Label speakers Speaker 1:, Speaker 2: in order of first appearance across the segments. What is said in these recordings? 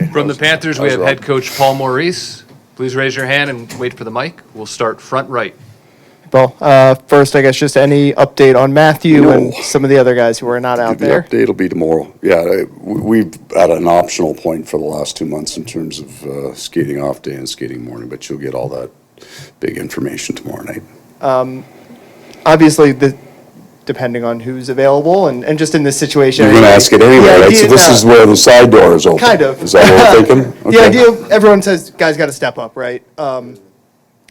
Speaker 1: Okay.
Speaker 2: From the Panthers, we have head coach Paul Maurice. Please raise your hand and wait for the mic. We'll start front right.
Speaker 3: Well, first, I guess just any update on Matthew and some of the other guys who are not out there.
Speaker 1: The update will be tomorrow. Yeah, we've had an optional point for the last 2 months in terms of skating off day and skating morning, but you'll get all that big information tomorrow night.
Speaker 3: Obviously, depending on who's available and just in this situation.
Speaker 1: You're going to ask it anyway, right? So this is where the side door is open.
Speaker 3: Kind of.
Speaker 1: Is that what we're thinking? Okay.
Speaker 3: The idea, everyone says guys got to step up, right?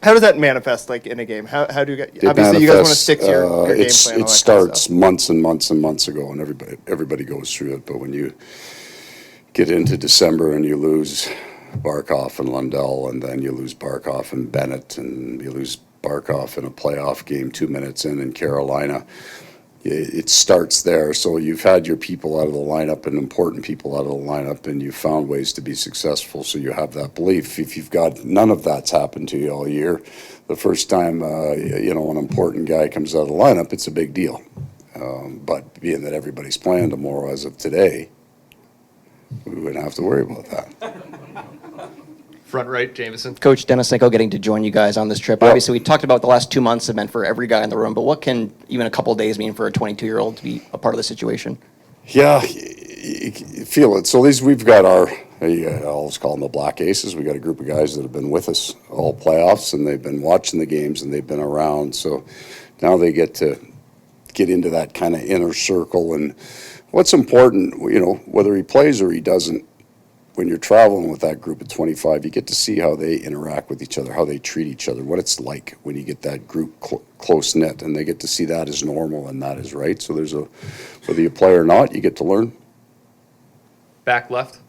Speaker 3: How does that manifest, like, in a game? How do you get, obviously you guys want to stick to your game plan.
Speaker 1: It starts months and months and months ago, and everybody goes through it. But when you get into December and you lose Barkov and Lundell, and then you lose Barkov and Bennett, and you lose Barkov in a playoff game 2 minutes in Carolina, it starts there. So you've had your people out of the lineup and important people out of the lineup, and you've found ways to be successful. So you have that belief. If you've got none of that's happened to you all year, the first time an important guy comes out of the lineup, it's a big deal. But being that everybody's playing tomorrow as of today, we wouldn't have to worry about that.
Speaker 2: Front right, Jameson.
Speaker 4: Coach Denisenko getting to join you guys on this trip.
Speaker 1: Yep.
Speaker 4: Obviously, we talked about the last 2 months have meant for every guy in the room, but what can even a couple of days mean for a 22-year-old to be a part of the situation?
Speaker 1: Yeah, you feel it. So we've got I always call them the Black Aces. We got a group of guys that have been with us all playoffs, and they've been watching the games, and they've been around. So now they get into that kind of inner circle. And what's important, whether he plays or he doesn't, when you're traveling with that group of 25, you get to see how they interact with each other, how they treat each other, what it's like when you get that group close-knit, and they get to see that as normal and that is right. So whether you play or not, you get to learn.
Speaker 2: Back left.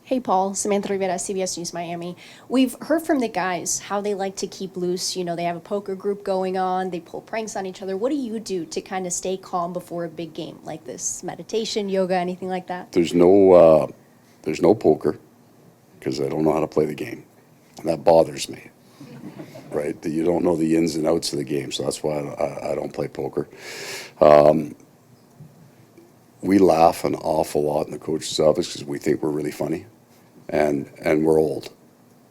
Speaker 5: Hey, Paul. Samantha Rivera, CBS News Miami. We've heard from the guys how they like to keep loose. They have a poker group going on. They pull pranks on each other. What do you do to kind of stay calm before a big game like this? Meditation, yoga, anything like that?
Speaker 1: There's no poker because I don't know how to play the game, and that bothers me, right? That you don't know the ins and outs of the game, so that's why I don't play poker. We laugh an awful lot in the coach's office because we think we're really funny, and we're old.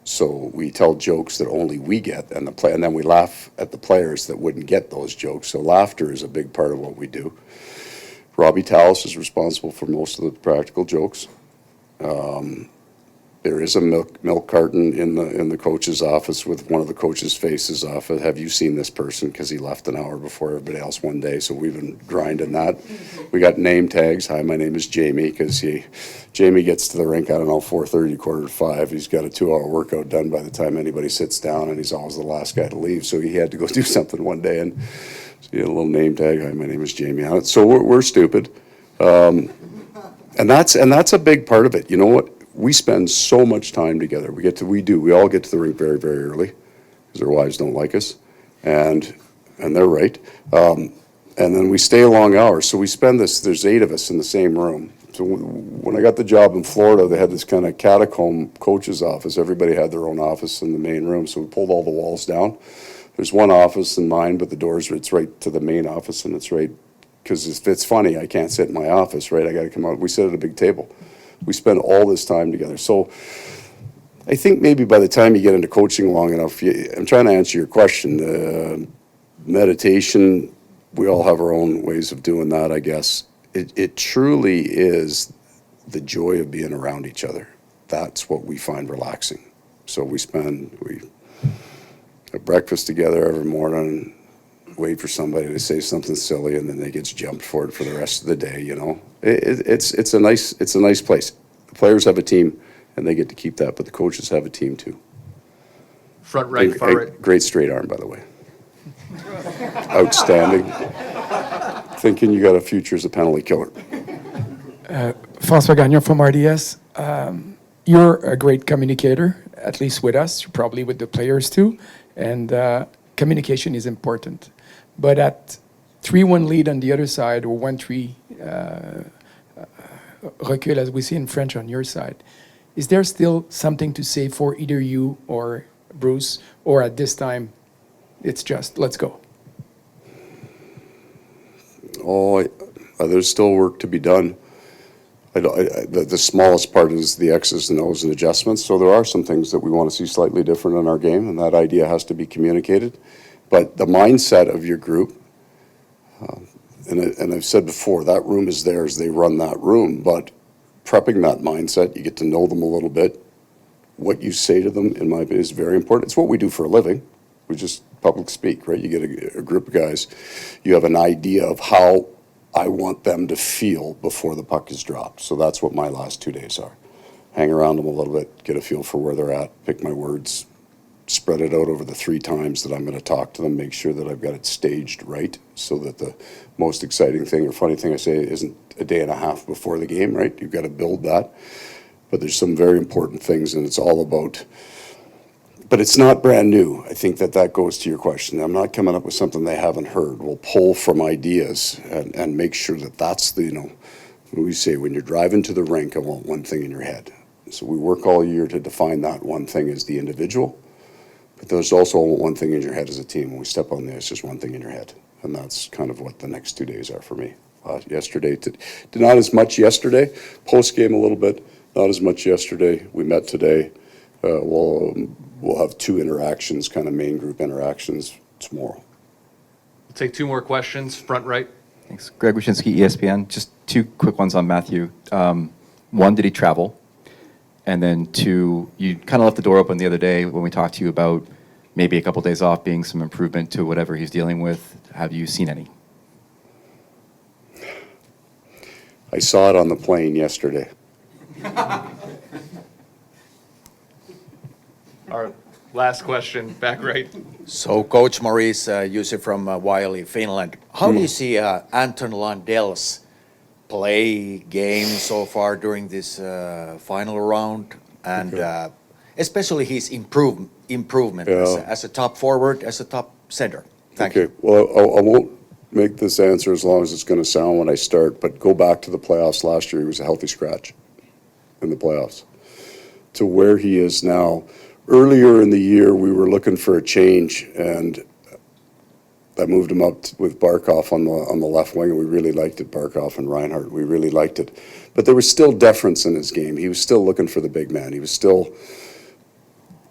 Speaker 1: So we tell jokes that only we get, and then we laugh at the players that wouldn't get those jokes. So laughter is a big part of what we do. Robbie Tallis is responsible for most of the practical jokes. There is a milk carton in the coach's office with one of the coach's faces off it. Have you seen this person? Because he left an hour before everybody else one day, so we've been grinding that. We got name tags. Hi, my name is Jamie, because Jamie gets to the rink, 4:30, 4:45. He's got a 2-hour workout done by the time anybody sits down, and he's always the last guy to leave, so he had to go do something one day, and so he had a little name tag. Hi, my name is Jamie on it. So we're stupid. And that's a big part of it. You know what? We spend so much time together. We all get to the rink very, very early because their wives don't like us, and they're right. And then we stay a long hours. So we spend this. There's 8 of us in the same room. So when I got the job in Florida, they had this kind of catacomb coach's office. Everybody had their own office in the main room. So we pulled all the walls down. There's one office in mine, but the doors, it's right to the main office, and it's right. Because it's funny, I can't sit in my office, right? I got to come out. We sit at a big table. We spend all this time together. So I think maybe by the time you get into coaching long enough, I'm trying to answer your question. Meditation, we all have our own ways of doing that, I guess. It truly is the joy of being around each other. That's what we find relaxing. So we have breakfast together every morning, wait for somebody to say something silly, and then they get jumped for it for the rest of the day. It's a nice place. The players have a team, and they get to keep that, but the coaches have a team too.
Speaker 2: Front right, far right.
Speaker 1: Great straight arm, by the way. Outstanding. Thinking you got a future as a penalty killer.
Speaker 6: François Gagnon from RDS. You're a great communicator, at least with us, probably with the players too, and communication is important. But at 3-1 lead on the other side, or 1-3 recul, as we say in French on your side, is there still something to say for either you or Bruce, or at this time, it's just, let's go?
Speaker 1: Oh, there's still work to be done. The smallest part is the X's and O's and adjustments. So there are some things that we want to see slightly different in our game, and that idea has to be communicated. But the mindset of your group, and I've said before, that room is theirs. They run that room. But prepping that mindset, you get to know them a little bit. What you say to them, in my opinion, is very important. It's what we do for a living. We just public speak, right? You get a group of guys. You have an idea of how I want them to feel before the puck is dropped. So that's what my last 2 days are. Hang around them a little bit, get a feel for where they're at, pick my words, spread it out over the 3 times that I'm going to talk to them, make sure that I've got it staged right so that the most exciting thing or funny thing I say isn't a day and a half before the game, right? You've got to build that. But there's some very important things, and it's all about, but it's not brand new. I think that goes to your question. I'm not coming up with something they haven't heard. We'll pull from ideas and make sure that that's the, what we say, when you're driving to the rink, I want one thing in your head. So we work all year to define that one thing as the individual, but there's also one thing in your head as a team. When we step on the ice, there's one thing in your head. And that's kind of what the next 2 days are for me. Yesterday, not as much yesterday, post-game a little bit, not as much yesterday. We met today. We'll have 2 interactions, kind of main group interactions tomorrow.
Speaker 2: We'll take 2 more questions. Front right.
Speaker 7: Thanks. Greg Wyshynski, ESPN. Just 2 quick ones on Matthew. One, did he travel? And then 2, you kind of left the door open the other day when we talked to you about maybe a couple days off being some improvement to whatever he's dealing with. Have you seen any?
Speaker 1: I saw it on the plane yesterday.
Speaker 2: Our last question, back right.
Speaker 8: So, Coach Maurice, user from Wiley, Finland. How do you see Anton Lundell's play game so far during this final round, and especially his improvement as a top forward, as a top center? Thank you.
Speaker 1: Well, I won't make this answer as long as it's going to sound when I start, but go back to the playoffs last year. He was a healthy scratch in the playoffs. To where he is now. Earlier in the year, we were looking for a change, and I moved him up with Barkov on the left wing, and we really liked it, Barkov and Reinhardt. We really liked it. But there was still deference in his game. He was still looking for the big man. He was still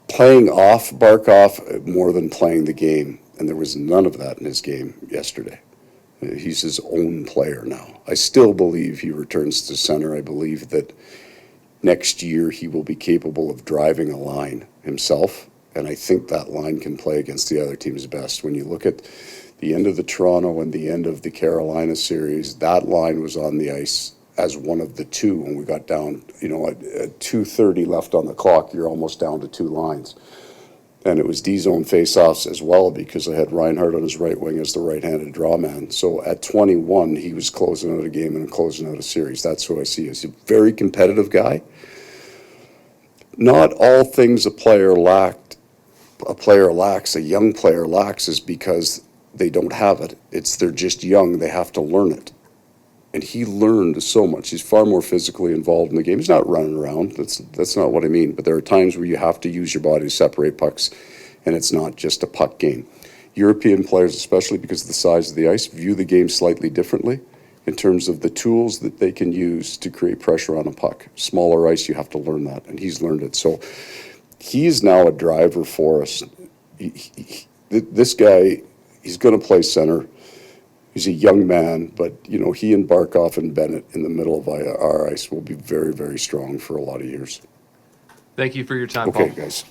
Speaker 1: playing off Barkov more than playing the game, and there was none of that in his game yesterday. He's his own player now. I still believe he returns to center. I believe that next year he will be capable of driving a line himself, and I think that line can play against the other team's best. When you look at the end of the Toronto and the end of the Carolina series, that line was on the ice as one of the 2 when we got down, at 2:30 left on the clock, you're almost down to 2 lines. And it was D-zone face-offs as well, because I had Reinhardt on his right wing as the right-handed draw man. So at 21, he was closing out a game and closing out a series. That's who I see as a very competitive guy. Not all things a young player lacks is because they don't have it. They're just young. They have to learn it. And he learned so much. He's far more physically involved in the game. He's not running around. That's not what I mean. But there are times where you have to use your body to separate pucks, and it's not just a puck game. European players, especially because of the size of the ice, view the game slightly differently in terms of the tools that they can use to create pressure on a puck. Smaller ice, you have to learn that, and he's learned it. So he is now a driver for us. This guy, he's going to play center. He's a young man, but, he and Barkov and Bennett in the middle of our ice will be very, very strong for a lot of years.
Speaker 2: Thank you for your time, Paul.
Speaker 1: Okay, guys.